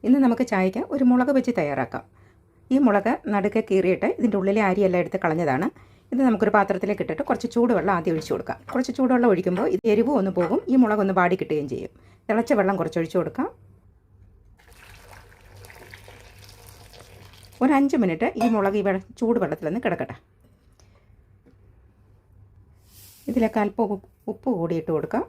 ഇന്ന് നമുക്ക് ചായയ്ക്ക് ഒരു മുളക് ബജി തയ്യാറാക്കാം. ഈ മുളക് നടുക്കെ കീറിയിട്ട് ഇതിൻ്റെ ഉള്ളിലെ അരിയെല്ലാം എടുത്ത് കളഞ്ഞതാണ്. ഇത് നമുക്കൊരു പാത്രത്തിലേക്ക് ഇട്ടിട്ട് കുറച്ച് ചൂടുവെള്ളം ആദ്യം ഒഴിച്ചു കൊടുക്കാം. കുറച്ച് ചൂടുവെള്ളം ഒഴിക്കുമ്പോൾ ഇത് എരിവ് ഒന്ന് പോകും, ഈ മുളകൊന്ന് വാടി കിട്ടുകയും ചെയ്യും. തിളച്ച വെള്ളം കുറച്ച് ഒഴിച്ചു കൊടുക്കാം. ഒരു 5 മിനിറ്റ് ഈ മുളക് ഈ ചൂടുവെള്ളത്തിലൊന്ന് കിടക്കട്ടെ. ഇതിലേക്ക് അല്പം ഉപ്പ് കൂടി ഇട്ട് കൊടുക്കാം.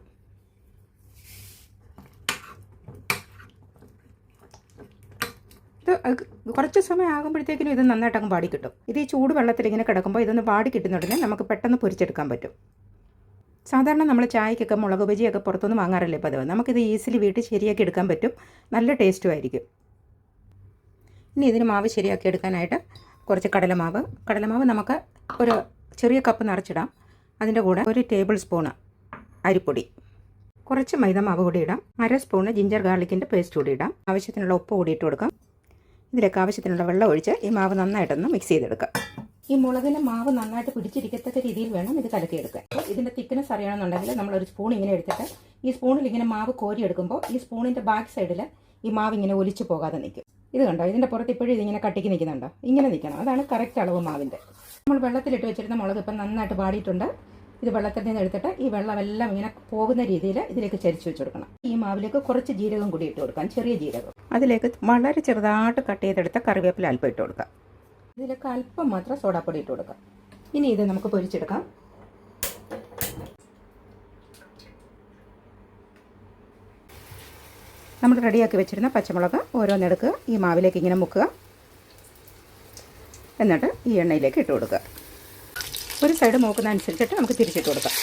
ഇത് കുറച്ച് സമയം ആകുമ്പോഴത്തേക്കിനും ഇത് നന്നായിട്ടങ്ങ് വാടി കിട്ടും. ഇത് ഈ ചൂട് വെള്ളത്തിൽ ഇങ്ങനെ കിടക്കുമ്പോൾ ഇതൊന്ന് വാടി കിട്ടുന്നുണ്ടെങ്കിൽ നമുക്ക് പെട്ടെന്ന് പൊരിച്ചെടുക്കാൻ പറ്റും. സാധാരണ നമ്മൾ ചായക്കൊക്കെ മുളക് ബജിയൊക്കെ പുറത്തുനിന്ന് വാങ്ങാറില്ലേ പതിവ്. നമുക്കിത് ഈസിലി വീട്ടിൽ ശരിയാക്കി എടുക്കാൻ പറ്റും. നല്ല ടേസ്റ്റും ആയിരിക്കും. ഇനി ഇതിന് മാവ് ശരിയാക്കി എടുക്കാനായിട്ട് കുറച്ച് കടലമാവ് നമുക്ക് ഒരു ചെറിയ കപ്പ് നിറച്ചിടാം. അതിൻ്റെ കൂടെ 1 ടേബിൾ സ്പൂണ് അരിപ്പൊടി, കുറച്ച് മൈദമാവ് കൂടി ഇടാം. 1/2 സ്പൂണ് ജിഞ്ചർ ഗാർലിക്കിൻ്റെ പേസ്റ്റ് കൂടി ഇടാം. ആവശ്യത്തിനുള്ള ഉപ്പ് കൂടി ഇട്ട് കൊടുക്കാം. ഇതിലേക്ക് ആവശ്യത്തിനുള്ള വെള്ളം ഒഴിച്ച് ഈ മാവ് നന്നായിട്ടൊന്ന് മിക്സ് ചെയ്തെടുക്കാം. ഈ മുളകിൻ്റെ മാവ് നന്നായിട്ട് പിടിച്ചിരിക്കത്തക്ക രീതിയിൽ വേണം ഇത് കലക്കിയെടുക്കാൻ. ഇതിൻ്റെ തിക്നെസ് അറിയണമെന്നുണ്ടെങ്കിൽ നമ്മളൊരു സ്പൂൺ ഇങ്ങനെ എടുത്തിട്ട് ഈ സ്പൂണിൽ ഇങ്ങനെ മാവ് കോരിയെടുക്കുമ്പോൾ ഈ സ്പൂണിൻ്റെ ബാക്ക് സൈഡിൽ ഈ മാവ് ഇങ്ങനെ ഒലിച്ചു പോകാതെ നിൽക്കും. ഇത് കണ്ടോ, ഇതിൻ്റെ പുറത്ത് ഇപ്പോഴും ഇതിങ്ങനെ കട്ടിക്ക് നിൽക്കുന്നുണ്ടോ? ഇങ്ങനെ നിൽക്കണം. അതാണ് കറക്റ്റ് അളവ് മാവിൻ്റെ. നമ്മൾ വെള്ളത്തിലിട്ട് വെച്ചിരുന്ന മുളക് ഇപ്പം നന്നായിട്ട് വാടിയിട്ടുണ്ട്. ഇത് വെള്ളത്തിൽ നിന്ന് എടുത്തിട്ട് ഈ വെള്ളമെല്ലാം ഇങ്ങനെ പോകുന്ന രീതിയിൽ ഇതിലേക്ക് ചരിച്ച് വെച്ച് കൊടുക്കണം. ഈ മാവിലേക്ക് കുറച്ച് ജീരകം കൂടി ഇട്ട് കൊടുക്കാം, ചെറിയ ജീരകം. അതിലേക്ക് വളരെ ചെറുതായിട്ട് കട്ട് ചെയ്തെടുത്ത കറിവേപ്പില അല്പം ഇട്ട് കൊടുക്കാം. ഇതിലേക്ക് അല്പം മാത്രം സോഡാപ്പൊടി ഇട്ട് കൊടുക്കാം. ഇനി ഇത് നമുക്ക് പൊരിച്ചെടുക്കാം. നമ്മൾ റെഡിയാക്കി വെച്ചിരുന്ന പച്ചമുളക് ഓരോന്നെടുക്കുക, ഈ മാവിലേക്ക് ഇങ്ങനെ മുക്കുക, എന്നിട്ട് ഈ എണ്ണയിലേക്ക് ഇട്ട് കൊടുക്കുക. ഒരു സൈഡ് മൂക്കുന്ന അനുസരിച്ചിട്ട് നമുക്ക് തിരിച്ചിട്ട് കൊടുക്കാം.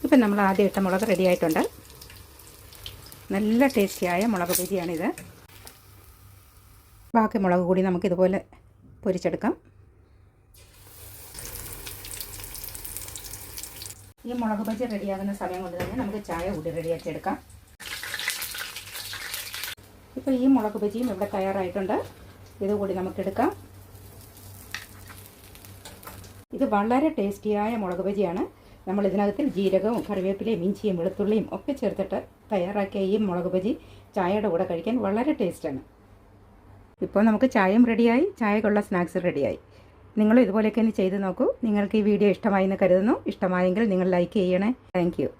ഇപ്പം നമ്മൾ ആദ്യം ഇട്ട മുളക് റെഡി ആയിട്ടുണ്ട്. നല്ല ടേസ്റ്റിയായ മുളക് ബജിയാണിത്. ബാക്കി മുളക് കൂടി നമുക്കിതുപോലെ പൊരിച്ചെടുക്കാം. ഈ മുളക് ബജി റെഡിയാകുന്ന സമയം കൊണ്ട് തന്നെ നമുക്ക് ചായ കൂടി റെഡിയാക്കി എടുക്കാം. ഇപ്പോൾ ഈ മുളക് ബജിയും ഇവിടെ തയ്യാറായിട്ടുണ്ട്. ഇതുകൂടി നമുക്കെടുക്കാം. ഇത് വളരെ ടേസ്റ്റിയായ മുളക് ബജിയാണ്. നമ്മൾ ഇതിനകത്തിൽ ജീരകവും കറിവേപ്പിലയും ഇഞ്ചിയും വെളുത്തുള്ളിയും ഒക്കെ ചേർത്തിട്ട് തയ്യാറാക്കിയ ഈ മുളക് ബജി ചായയുടെ കൂടെ കഴിക്കാൻ വളരെ ടേസ്റ്റാണ്. ഇപ്പോൾ നമുക്ക് ചായയും റെഡിയായി, ചായക്കുള്ള സ്നാക്സ് റെഡിയായി. നിങ്ങൾ ഇതുപോലെയൊക്കെ ചെയ്ത് നോക്കൂ. നിങ്ങൾക്ക് ഈ വീഡിയോ ഇഷ്ടമായി എന്ന് കരുതുന്നു. ഇഷ്ടമായെങ്കിൽ നിങ്ങൾ ലൈക്ക് ചെയ്യണേ. Thank you.